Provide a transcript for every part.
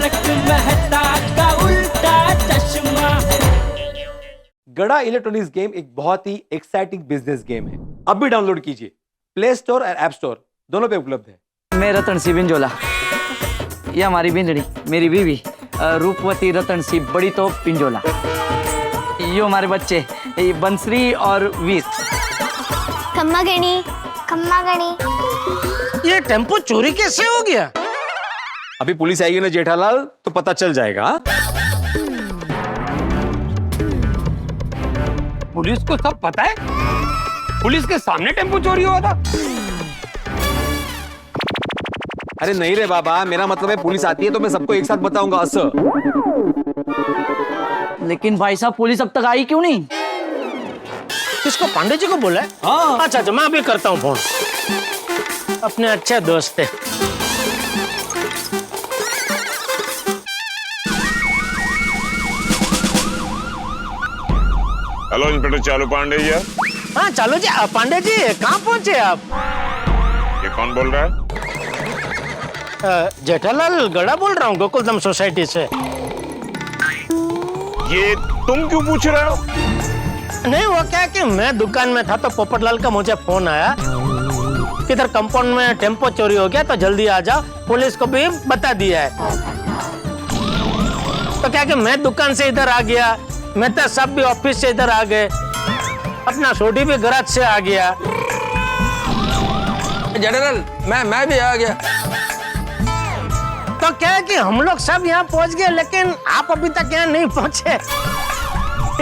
तारक मेहता का उल्टा चश्मा। गड़ा इलेक्ट्रॉनिक्स गेम एक बहुत ही एक्साइटिंग बिजनेस गेम है। अब भी डाउनलोड कीजिए, प्ले स्टोर और ऐप स्टोर दोनों पे उपलब्ध है। मैं रतन सी बिंजोला, ये हमारी बिंदड़ी, मेरी बीवी रूपवती रतन सी बड़ी तो पिंजोला। ये हमारे बच्चे ये बंसरी और वीर। कम्मा गणी। ये टेम्पो चोरी कैसे हो गया? अभी पुलिस आएगी ना जेठालाल तो पता चल जाएगा। पुलिस को सब पता है? पुलिस के सामने टेम्पो चोरी हुआ था? अरे नहीं रे बाबा, मेरा मतलब है पुलिस आती है तो मैं सबको एक साथ बताऊंगा असर। लेकिन भाई साहब पुलिस अब तक आई क्यों नहीं? किसको? पांडे जी को बोला है? हाँ। अच्छा, मैं अभी करता हूँ फोन। अपने अच्छे दोस्त है। हेलो इंस्पेक्टर चालू पांडे जी। हाँ चालू जी। पांडे जी कहाँ पहुँचे आप? ये कौन बोल रहा है? जेठालाल गड़ा बोल रहा हूँ, गोकुलधाम सोसाइटी से। ये तुम क्यों पूछ रहे हो? नहीं, वो क्या कि मैं दुकान में था तो पोपटलाल का मुझे फोन आया कि इधर कंपाउंड में टेम्पो चोरी हो गया तो जल्दी आ जाओ। पुलिस को भी बता दिया है। तो क्या कि मैं दुकान से इधर आ गया, मेहता साहब भी ऑफिस से इधर आ गए, अपना सोडी भी गराज से आ गया। जनरल मैं भी आ गया। तो क्या है कि हम लोग सब यहाँ पहुँच गए, लेकिन आप अभी तक यहाँ नहीं पहुँचे।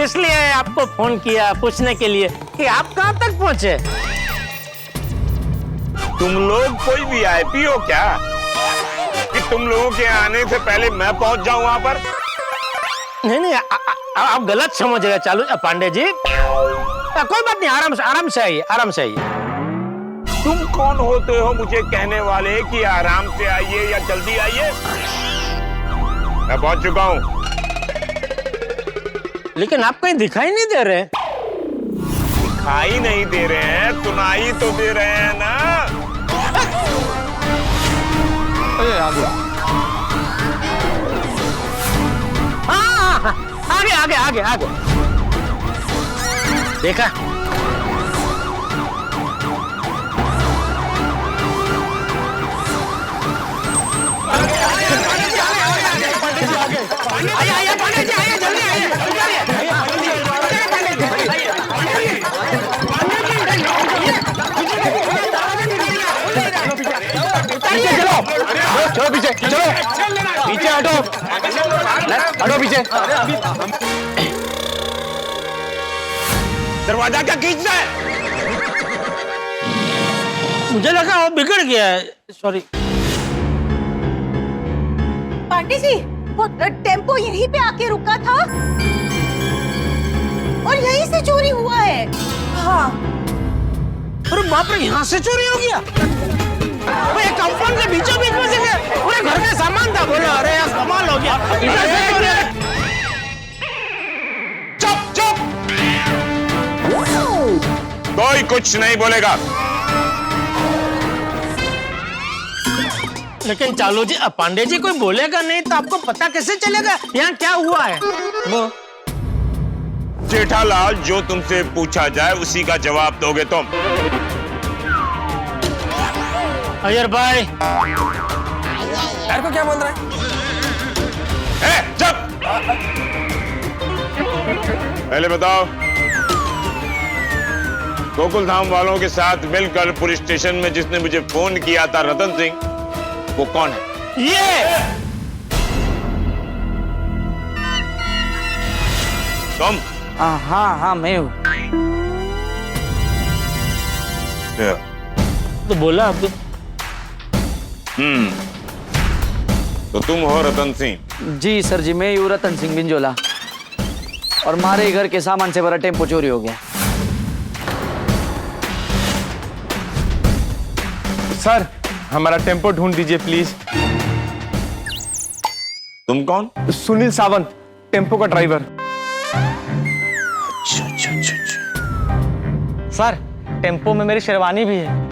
इसलिए आपको फोन किया पूछने के लिए कि आप कहाँ तक पहुँचे। तुम लोग कोई वीआईपी हो क्या कि तुम लोगों के आने से पहले मैं पहुंच जाऊं वहां पर? नहीं, आप गलत समझ रहे चालू पांडे जी। कोई बात नहीं, आराम से आइए। तुम कौन होते हो मुझे कहने वाले कि आराम से आइए या जल्दी आइए? मैं पहुंच चुका हूं। लेकिन आप कहीं दिखाई नहीं दे रहे। दिखाई नहीं दे रहे हैं, सुनाई तो दे रहे हैं ना। आगे। देखा? आइए पांडे जी, आइए जल्दी आइए। चलो पीछे, चलो पीछे हटो पीछे। दरवाजा क्या खींच रहा है? मुझे लगा वो बिगड़ गया है। सॉरी। पांडे जी, वो टेम्पो यहीं पे आके रुका था और यहीं से चोरी हुआ है। हाँ। अरे बाप रे, यहाँ से चोरी हो गया? वो एक कंपाउंड के बीचों बीच में से गया। पूरे घर का सामान था। बोलो अरे यार कमाल हो गया। चुप। कोई कुछ नहीं बोलेगा। लेकिन चालू जी, पांडे जी कोई बोलेगा नहीं तो आपको पता कैसे चलेगा यहाँ क्या हुआ है? जेठालाल, जो तुमसे पूछा जाए उसी का जवाब दोगे तुम। अय्यर भाई, यार को क्या बोल रहा है? चुप। पहले बताओ, गोकुलधाम वालों के साथ मिलकर पुलिस स्टेशन में जिसने मुझे फोन किया था रतन सिंह, वो कौन है? ये तुम? हाँ मैं हूँ। तो बोला आपको। तो तुम हो रतन सिंह? जी सर जी, मैं हूँ रतन सिंह बिंजोला और हमारे घर के सामान से भरा टेम्पो चोरी हो गया। सर, हमारा टेम्पो ढूंढ दीजिए प्लीज। तुम कौन? सुनील सावंत, टेम्पो का ड्राइवर। अच्छा। सर, टेम्पो में मेरी शेरवानी भी है।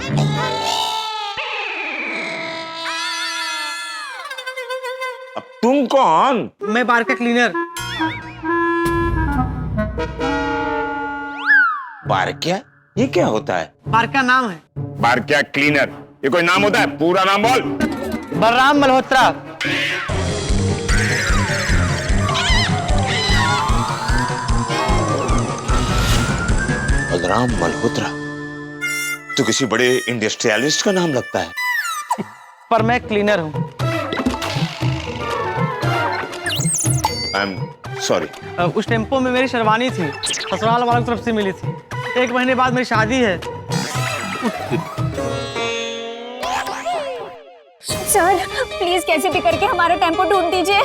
अब तुम कौन? मैं बार का क्लीनर। बार क्या? ये क्या होता है? बार का नाम है बार क्या क्लीनर? ये कोई नाम होता है? पूरा नाम बोल। बलराम मल्होत्रा। बलराम मल्होत्रा तो किसी बड़े इंडस्ट्रियलिस्ट का नाम लगता है। पर मैं क्लीनर हूँ। I am sorry. उस टेम्पो में मेरी शेरवानी थी, ससुराल वालों की तरफ से मिली थी। 1 महीने बाद मेरी शादी है। सर प्लीज कैसे भी करके हमारा टेम्पो ढूंढ दीजिए।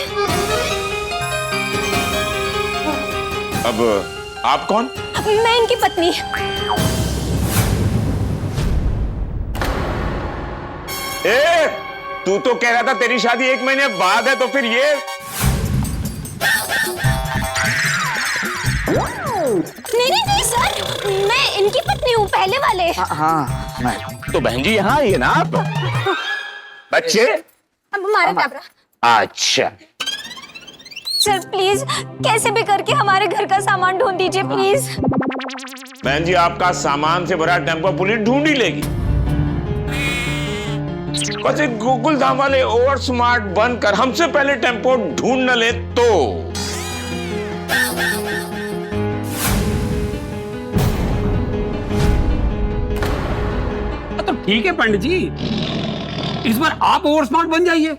अब आप कौन? मैं इनकी पत्नी। ए, तू तो कह रहा था तेरी शादी 1 महीने बाद है, तो फिर ये? नहीं सर, मैं इनकी पत्नी हूँ, पहले वाले। हाँ मैं। तो बहन जी यहाँ आइए ना आप। बच्चे? अब हमारा कैमरा। अच्छा, सर प्लीज कैसे भी करके हमारे घर का सामान ढूंढ दीजिए प्लीज। बहन जी आपका सामान से भरा टेम्पो पुलिस ढूंढ ही लेगी। बस एक गोकुल धाम वाले ओवर स्मार्ट बनकर हमसे पहले टेम्पो ढूंढ न ले तो। तो ठीक है पंडित जी, इस बार आप ओवर स्मार्ट बन जाइए।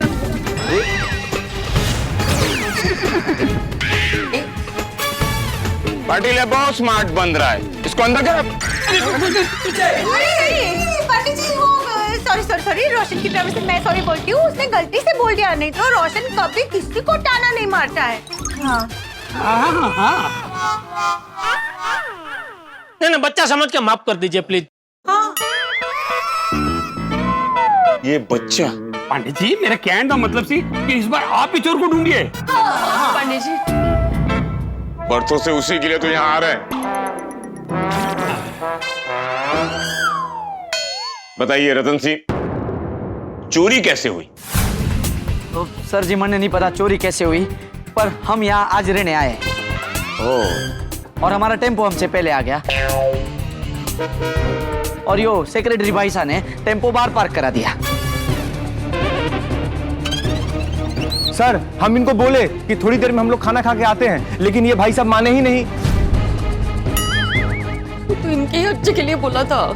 पाटिल है बहुत स्मार्ट बन रहा है, इसको अंदर कर। पाटिल जी वो सॉरी रोशन की तरफ से मैं सॉरी बोलती हूँ, उसने गलती से बोल दिया, नहीं तो रोशन कभी किसी को ताना नहीं मारता है। हाँ नहीं बच्चा समझ के माफ कर दीजिए प्लीज। ये बच्चा? पंडित जी मेरे कहने का मतलब सी कि इस बार आप ही चोर को ढूंढिए। पंडित जी बरसों से उसी के लिए तो यहाँ आ रहे हैं। बताइए रतन सिंह, चोरी कैसे हुई? तो सर जी मैंने नहीं पता चोरी कैसे हुई, पर हम यहाँ आज रहने आए और हमारा टेम्पो हमसे पहले आ गया और यो सेक्रेटरी भाई साहब ने टेम्पो बाहर पार्क करा दिया। सर हम इनको बोले कि थोड़ी देर में हम लोग खाना खा के आते हैं, लेकिन ये भाई साहब माने ही नहीं। तो इनके ही अच्छे के लिए बोला था।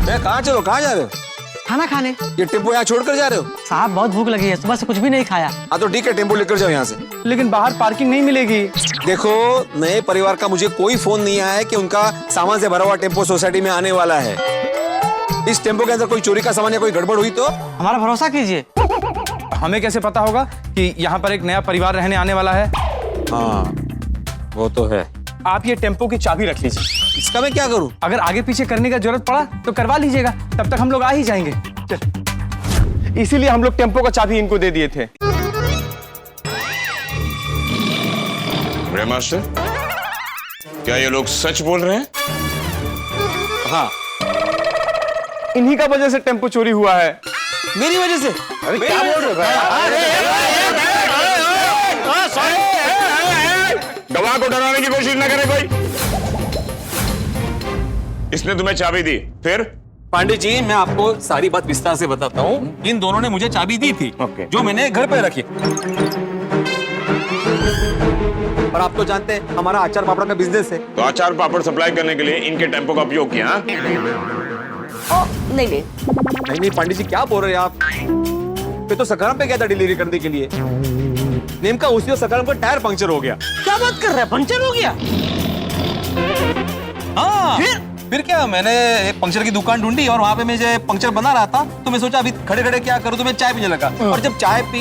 कहाँ चलो, कहाँ जा रहे हो? खाना खाने। ये टेम्पो यहाँ छोड़कर जा रहे हो? साहब बहुत भूख लगी है, सुबह से कुछ भी नहीं खाया। हाँ तो ठीक है, टेम्पो लेकर जाओ यहाँ से। लेकिन बाहर पार्किंग नहीं मिलेगी। देखो, नए परिवार का मुझे कोई फोन नहीं आया है कि उनका सामान से भरा हुआ टेम्पो सोसाइटी में आने वाला है। इस टेम्पो के अंदर कोई चोरी का सामान या कोई गड़बड़ हुई तो? हमारा भरोसा कीजिए। हमें कैसे पता होगा कि यहाँ पर एक नया परिवार रहने आने वाला है? हाँ वो तो है। आप ये टेम्पो की चाबी रख लीजिए। इसका मैं क्या करूँ? अगर आगे पीछे करने का जरूरत पड़ा तो करवा लीजिएगा, तब तक हम लोग आ ही जाएंगे। चल। इसीलिए हम लोग टेम्पो का चाबी इनको दे दिए थे। मास्टर, क्या ये लोग सच बोल रहे हैं? हाँ। इन्हीं का वजह से टेम्पो चोरी हुआ है। मेरी वजह से? अरे क्या बोल रहे हो? गवाह को डराने की कोशिश न करे कोई। इसने तुम्हें चाबी दी, फिर? पांडे जी मैं आपको सारी बात विस्तार से बताता हूँ। इन दोनों ने मुझे चाबी दी थी, जो मैंने घर पे रखी। और आप तो जानते हैं हमारा अचार पापड़ का बिजनेस है। तो अचार पापड़ सप्लाई करने के लिए इनके टेम्पो का उपयोग किया? नहीं पंडित जी क्या बोल रहे हैं आप? मैं तो सकाराम पे गया था डिलीवरी करने के लिए। नेमका उसी वक्त सकाराम का टायर पंक्चर हो गया। क्या बात कर रहा है, पंचर हो गया? हाँ फिर क्या, मैंने एक पंक्चर की दुकान ढूंढी और वहां पे मैं जो पंक्चर बना रहा था, तो मैं सोचा अभी खड़े खड़े क्या करूं, तो मैं चाय पीने लगा। और जब चाय पी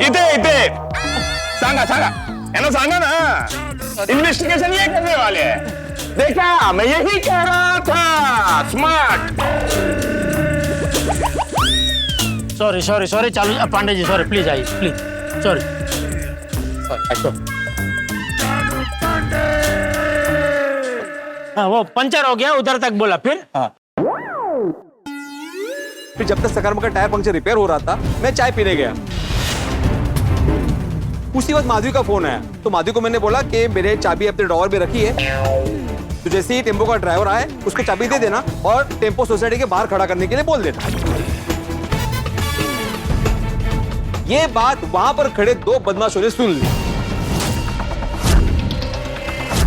इते सांगा है ना, सांगा ना। इन्वेस्टिगेशन ये करने वाले हैं। देखा, मैं यही कह रहा था, स्मार्ट। सॉरी चालू पांडे जी, सॉरी प्लीज आइए प्लीज, सॉरी। हाँ वो पंचर हो गया, उधर तक बोला, फिर? हाँ फिर जब तक सकारम का टायर पंक्चर रिपेयर हो रहा था, मैं चाय पीने गया। उसी वक्त माधवी का फोन आया, तो माधवी को मैंने बोला कि मेरे चाबी अपने ड्रॉवर में रखी है, तो जैसे ही टेम्पो का ड्राइवर आए उसको चाबी दे देना और टेम्पो सोसाइटी के बाहर खड़ा करने के लिए बोल देना। ये बात वहां पर खड़े दो बदमाशों ने सुन ली।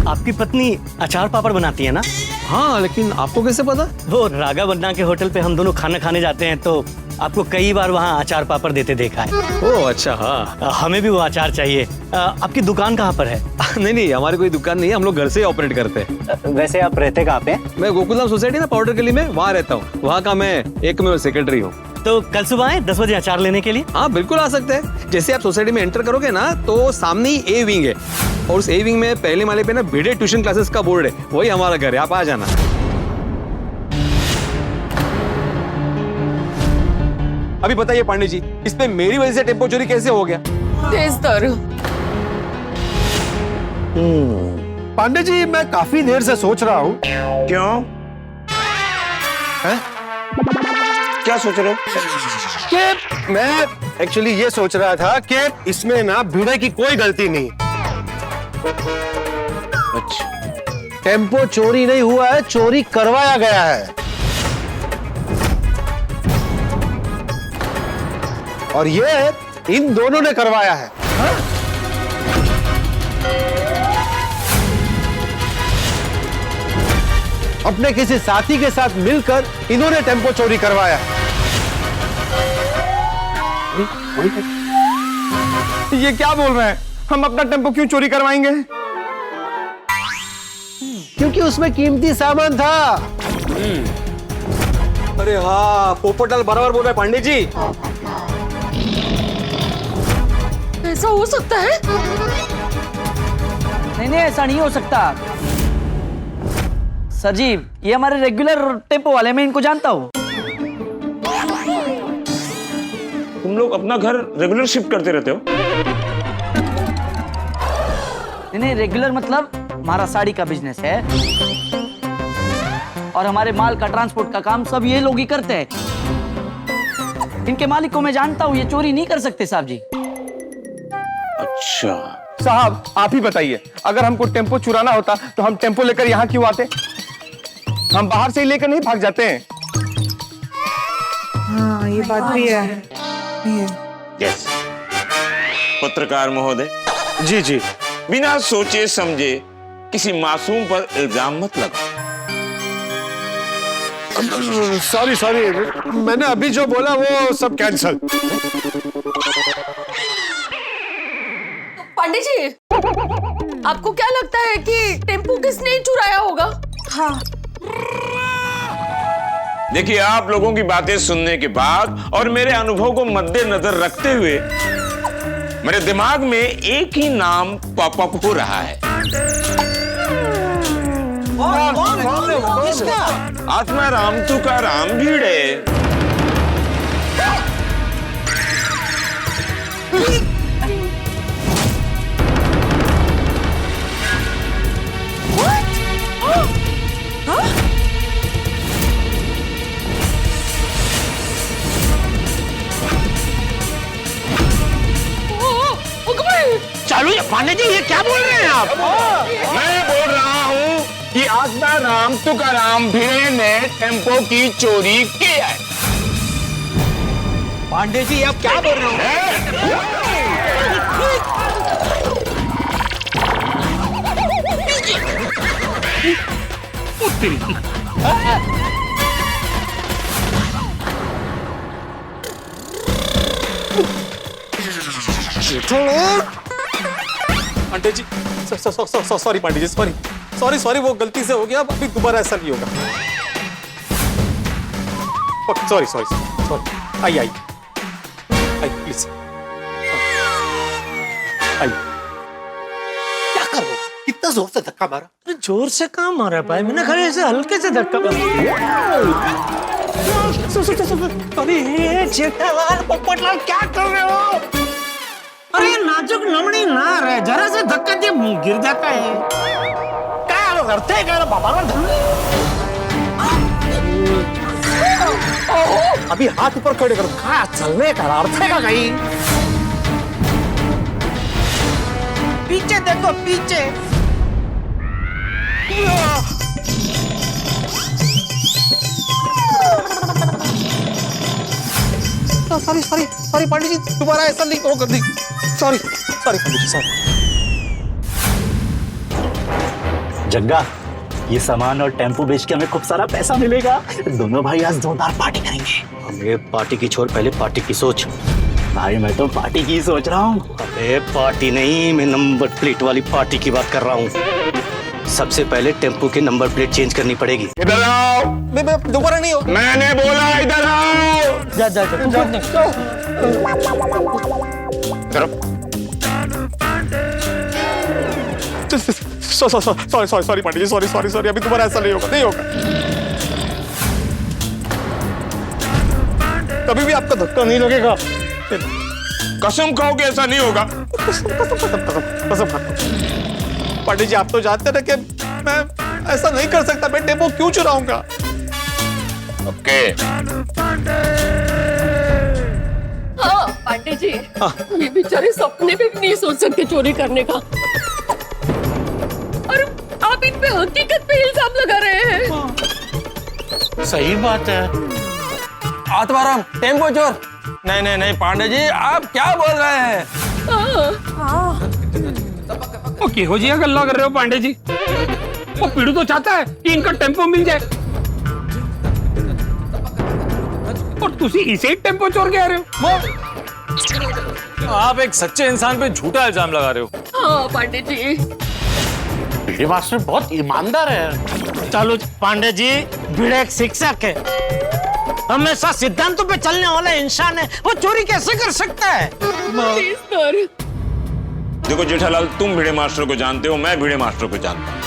आपकी पत्नी अचार पापड़ बनाती है ना? हाँ, लेकिन आपको कैसे पता? वो रागा बन्ना के होटल पे हम दोनों खाना खाने जाते हैं तो आपको कई बार वहाँ अचार पापड़ देते देखा है। ओह अच्छा, हाँ। हमें भी वो अचार चाहिए। आपकी दुकान कहाँ पर है? नहीं, हमारी कोई दुकान नहीं है, हम लोग घर से ही ऑपरेट करते हैं। वैसे आप रहते कहाँ पे? मैं गोकुलधाम सोसाइटी ना पाउडर गली में, वहाँ रहता हूँ। वहाँ का मैं एकमेव सेक्रेटरी हूँ। तो कल सुबह आए 10 बजे अचार लेने के लिए? हाँ बिल्कुल आ सकते हैं। जैसे आप सोसाइटी में एंटर करोगे ना तो सामने ही ए विंग है, और उस ए विंग में पहले माले पे ना भिड़े ट्यूशन क्लासेस का बोर्ड है, वही हमारा घर है, आप आ जाना। अभी बताइए पांडे जी, इस पे मेरी वजह से टेम्पो चोरी कैसे हो गया? तेज दारू। पांडे जी, मैं काफी देर से सोच रहा हूँ। क्यों? हैं? क्या सोच रहे हो? कि मैं एक्चुअली ये सोच रहा था कि इसमें ना भिड़े की कोई गलती नहीं। अच्छा, टेम्पो चोरी नहीं हुआ है, चोरी करवाया गया है, और ये इन दोनों ने करवाया है। अपने किसी साथी के साथ मिलकर इन्होंने टेम्पो चोरी करवाया है। ये क्या बोल रहे हैं? हम अपना टेम्पो क्यों चोरी करवाएंगे? क्योंकि उसमें कीमती सामान था। अरे हाँ, पोपटलाल बराबर बोल रहे हैं पांडे जी। ऐसा हो सकता है? नहीं, ऐसा नहीं हो सकता सर जी, ये हमारे रेगुलर टेम्पो वाले, मैं इनको जानता हूँ। तुम लोग अपना घर रेगुलर शिफ्ट करते रहते हो? नहीं, रेगुलर मतलब हमारा साड़ी का बिजनेस है और हमारे माल का ट्रांसपोर्ट का काम सब ये लोग ही करते हैं। इनके मालिक को मैं जानता हूँ, ये चोरी नहीं कर सकते साहब जी। अच्छा साहब, आप ही बताइए, अगर हमको टेम्पो चुराना होता तो हम टेम्पो लेकर यहाँ क्यों आते? हम बाहर से ही लेकर नहीं भाग जाते हैं। हाँ, ये बात भी है। यस, पत्रकार महोदय, जी जी, बिना सोचे समझे किसी मासूम पर इल्जाम मत लगाओ। सॉरी, मैंने अभी जो बोला वो सब कैंसल। पंडित जी, आपको क्या लगता है कि टेम्पो किसने चुराया होगा? हाँ, देखिए, आप लोगों की बातें सुनने के बाद और मेरे अनुभव को मद्देनजर रखते हुए मेरे दिमाग में एक ही नाम पॉपअप हो रहा है। आत्मा राम तुका राम भीड़े। चालू है पांडे जी, ये क्या बोल रहे हैं आप? मैं बोल रहा हूँ कि आत्मा राम तुकाराम भिड़े ने टेम्पो की चोरी की है। पांडे जी, आप क्या बोल रहे पांडे जी? सॉरी पांडे जी, सॉरी, वो गलती से हो गया, अभी दोबारा ऐसा नहीं होगा। सॉरी, आइए प्लीज, आइए। क्या कर रहे हो? कितना जोर से धक्का मारा? अरे जोर से कहाँ मारा भाई, मैंने खाली ऐसे हल्के से धक्का अरे जेठालाल, पोपटलाल, क्या कर रहे हो? अरे नाजुक नमणी नार है, जरा से धक्का दिए गिर जाता है। क्या करते हैं बाबा? अभी हाथ ऊपर खड़े करो। कहाँ चलने का अर्थ है कहीं? पीछे देखो, पीछे। Sorry sorry sorry Pandey ji, दोबारा ऐसा नहीं करो कभी। Sorry sorry Pandey ji, sorry. जग्गा, ये सामान और टेम्पो बेच के हमें खूब सारा पैसा मिलेगा। दोनों भाई आज जोरदार पार्टी करेंगे। हमें पार्टी की छोड़, पहले पार्टी की सोच। भाई मैं तो पार्टी की सोच रहा हूँ। अबे पार्टी नहीं, मैं नंबर प्लेट वाली पार्टी की बात कर रहा हूँ। सबसे पहले टेम्पो के नंबर प्लेट चेंज करनी पड़ेगी। इधर आओ। दोबारा नहीं हो। मैंने बोला इधर आओ। जा जा जा। Sorry Pandey ji, sorry. अभी दोबारा ऐसा नहीं होगा। कभी भी आपका धक्का नहीं लगेगा। कसम खाओ कि ऐसा नहीं होगा। कसम पांडे जी, आप तो जानते ना कि मैं ऐसा नहीं कर सकता। मैं टेम्पो क्यों चुराऊंगा? ओके। हाँ पांडे जी, ये बेचारे सपने में भी नहीं सोच सकते चोरी करने का, और आप इन पे हकीकत पे इल्जाम लगा रहे हैं। सही बात है। आत्माराम, टेम्पो चोर। नहीं पांडे जी, आप क्या बोल रहे हैं? वो किहो जी गल्ला कर रहे हो पांडे जी? वो पीड़ू तो चाहता है कि इनका टेम्पो मिल जाए, और तुसी इसे ही टेम्पो चोर कह रहे हो। आप एक सच्चे इंसान पे झूठा इल्जाम लगा रहे हो। हाँ पांडे जी, ये मास्टर बहुत ईमानदार है। चलो पांडे जी, भिड़े एक शिक्षक है, हमेशा सिद्धांतों पे चलने वाला इंसान है, वो चोरी कैसे कर सकता है? Please sir. देखो जेठालाल, तुम भिड़े मास्टर को जानते हो, मैं भिड़े मास्टर को जानता हूं,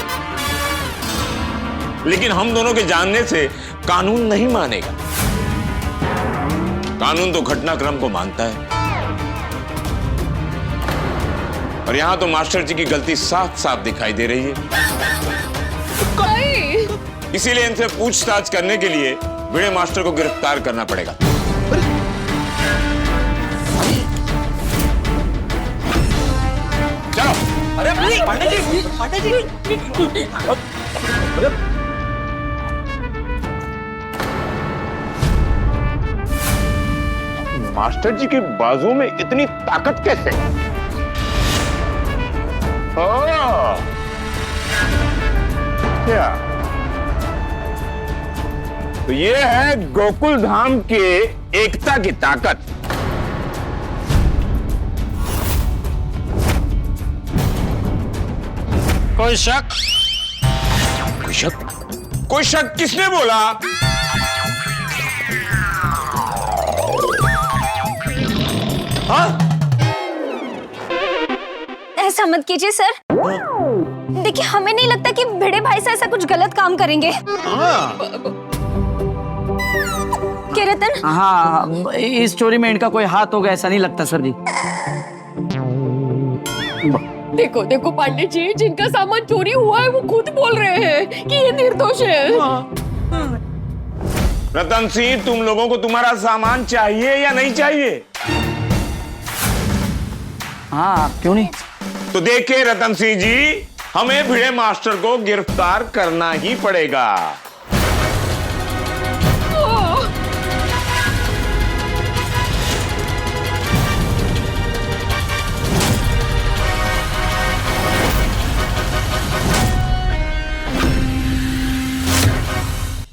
लेकिन हम दोनों के जानने से कानून नहीं मानेगा। कानून तो घटनाक्रम को मानता है, और यहां तो मास्टर जी की गलती साफ साफ दिखाई दे रही है। इसीलिए इनसे पूछताछ करने के लिए भिड़े मास्टर को गिरफ्तार करना पड़ेगा। चलो। अरे पांडे जी, मास्टर जी के बाजू में इतनी ताकत कैसे? क्या? तो ये है गोकुल धाम के एकता की ताकत। कोई शक? कोई शक? कोई शक किसने बोला? ऐसा मत कीजिए सर। देखिए, हमें नहीं लगता कि भिड़े भाई से ऐसा कुछ गलत काम करेंगे। क्या रतन? हाँ, इस चोरी में इनका कोई हाथ होगा ऐसा नहीं लगता सर जी। देखो देखो पांडे जी, जिनका सामान चोरी हुआ है वो खुद बोल रहे हैं कि ये निर्दोष है। रतन सिंह, तुम लोगों को तुम्हारा सामान चाहिए या नहीं चाहिए? हाँ, क्यों नहीं? तो देखिए रतन सिंह जी, हमें भिड़े मास्टर को गिरफ्तार करना ही पड़ेगा।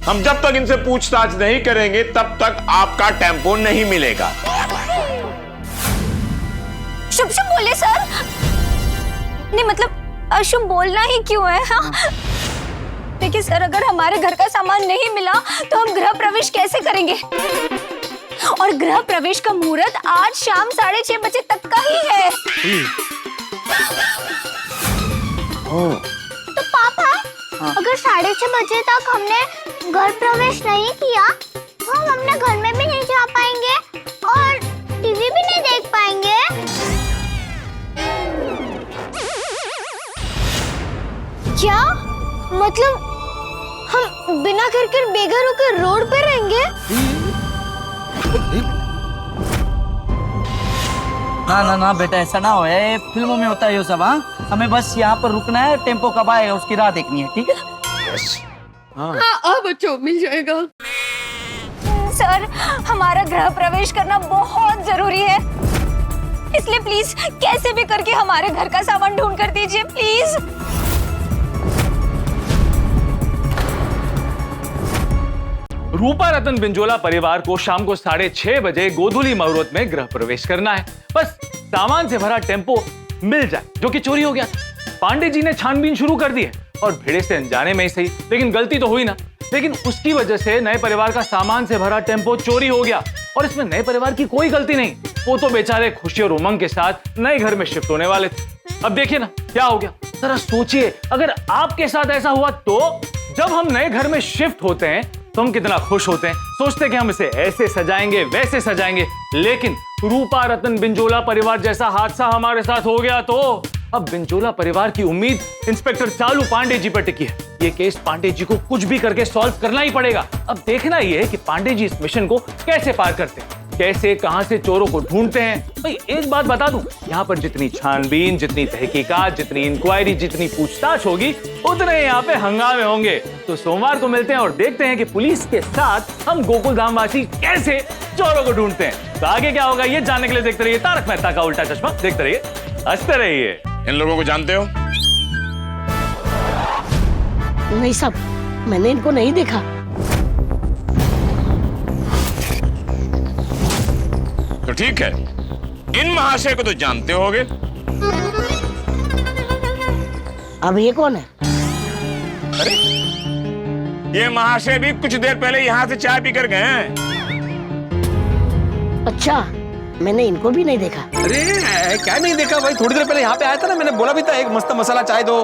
हम जब तक इनसे पूछताछ नहीं करेंगे तब तक आपका टेम्पो नहीं मिलेगा। शुभ शुभ बोले सर। नहीं मतलब अशुभ बोलना ही क्यों है? हाँ? देखिए सर, अगर हमारे घर का सामान नहीं मिला तो हम गृह प्रवेश कैसे करेंगे? और गृह प्रवेश का मुहूर्त आज शाम 6:30 बजे तक का ही है। तो पापा, अगर 6:30 बजे तक हमने घर प्रवेश नहीं किया तो हम अपने घर में भी नहीं जा पाएंगे और टीवी भी नहीं देख पाएंगे। क्या मतलब हम बिना घर के बेघर होकर रोड पे रहेंगे? ना ना ना बेटा, ऐसा ना हो, ये फिल्मों में होता है ये सब। हाँ, हमें बस यहाँ पर रुकना है, टेम्पो कब आएगा उसकी राह देखनी है, ठीक है? हाँ बच्चों, मिल जाएगा। सर, हमारा गृह प्रवेश करना बहुत जरूरी है, इसलिए प्लीज कैसे भी करके हमारे घर का सामान ढूंढ कर दीजिए, प्लीज। रूपा रतन बिंजोला परिवार को शाम को 6:30 बजे गोधुली मुहूर्त में गृह प्रवेश करना है। बस सामान से भरा टेम्पो मिल जाए जो कि चोरी हो गया। पांडे जी ने छानबीन शुरू कर दी है और भिड़े से अनजाने में ही सही, लेकिन गलती तो हुई ना। लेकिन उसकी वजह से नए परिवार का सामान से भरा टेम्पो चोरी हो गया और इसमें नए परिवार की कोई गलती नहीं। वो तो बेचारे खुशी और उमंग के साथ नए घर में शिफ्ट होने वाले थे। अब देखिए ना क्या हो गया। जरा सोचिए, अगर आपके साथ ऐसा हुआ तो जब हम नए घर में शिफ्ट होते हैं तो हम कितना खुश होते हैं, सोचते हैं कि हम इसे ऐसे सजाएंगे वैसे सजाएंगे। लेकिन रूपा रतन बिंजोला परिवार जैसा हादसा हमारे साथ हो गया तो अब बिंजोला परिवार की उम्मीद इंस्पेक्टर चालू पांडे जी पर टिकी है। ये केस पांडे जी को कुछ भी करके सॉल्व करना ही पड़ेगा। अब देखना ही है कि पांडे जी इस मिशन को कैसे पार करते हैं, कैसे कहां से चोरों को ढूंढते हैं। भाई एक बात बता दूं, यहाँ पर जितनी छानबीन, जितनी तहकीकात, जितनी इंक्वायरी, जितनी पूछताछ होगी, उतने यहाँ पे हंगामे होंगे। तो सोमवार को मिलते हैं और देखते हैं कि पुलिस के साथ हम गोकुल धाम वासी कैसे चोरों को ढूंढते हैं। तो आगे क्या होगा ये जानने के लिए देखते रहिए तारक मेहता का उल्टा चश्मा। देखते रहिए, हंसते रहिए। इन लोगों को जानते हो? नहीं साहब, मैंने इनको नहीं देखा। तो ठीक है, इन महाशय को तो जानते होगे। अब ये कौन है? अरे ये महाशय भी कुछ देर पहले यहाँ से चाय पीकर गए हैं। अच्छा, मैंने इनको भी नहीं देखा। अरे क्या नहीं देखा भाई, थोड़ी देर पहले यहाँ पे आया था ना, मैंने बोला भी था एक मस्त मसाला चाय दो।